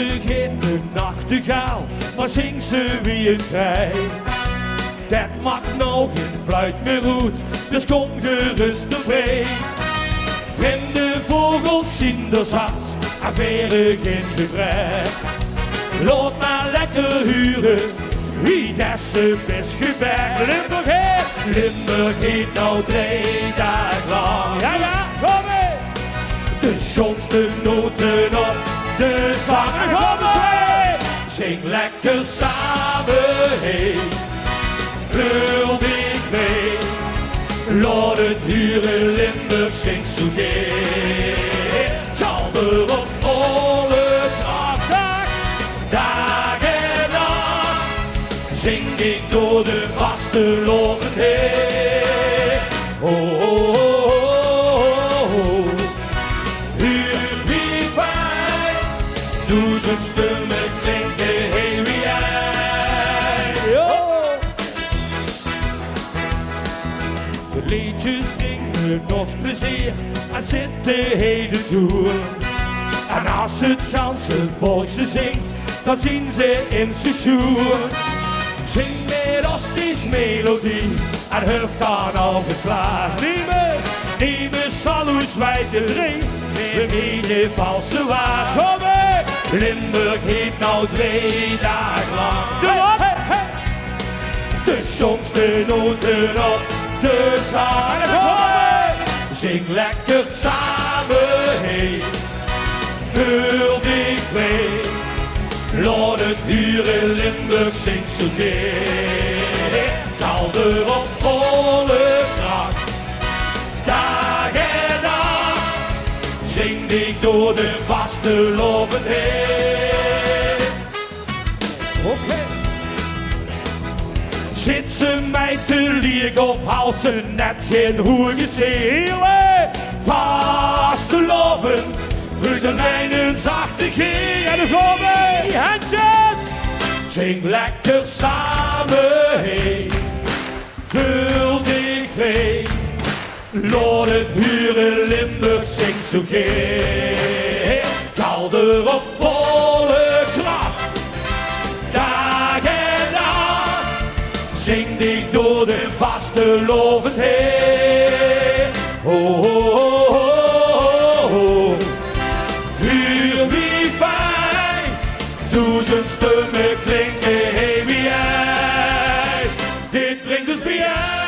ze geen nachtegaal, maar zingt ze wie een krijg. Dat maakt nou geen fluit meer goed, dus kom gerust erbij. Vreemde vogels zien de zat, en veren geen gebrek. Laat maar lekker huren, wie dessen best gebek. Limburg heet nou 3 dagen lang. Ja, ja, kom mee! De schoonste noten op de zang. En kom mee! Zing lekker samen heen. Vleur dichtbij. Laat het huren Limburg zingt zo gay. Galder op volle kracht. Dag en nacht. Zing ik door de vaste loven heen. Oh, oh, oh, oh, oh. Huur wie fijn. Duizend stemmen klinken heen wie jij. Oh. De liedjes brengen ons plezier en zitten heden toe. En als het ganse volk ze zingt, dan zien ze in zijn schoen. Zing met ons die melodie en hulp kan al geklaar. Neem zal ons wijten ring, we menen valse waar. Kom mee! Limburg heet nou 3 dagen lang. De schoonste noten op de zang. Zing lekker samen heen, vul dichtbij. Laat het huren Limburg zingt zo gay. Galder op volle kracht, dag en nacht. Zing ik door de vaste loven heen. Okay. Zit ze mij te liegen of haal ze net geen hoerige zielen? Vaste loven, terug de mijnen zachte G. En dan gaan we, handjes! Zing lekker samen heen, vul dichtbij. Laat het huren Limburg zingt zo gay. Galder op volle kracht, dag en nacht. Zing ik door de vaste loven heen. Oh, oh, oh, oh, oh. Huur wie fijn, duizend stemmen klinken heen wie jij. Dit brengt ons bij jou.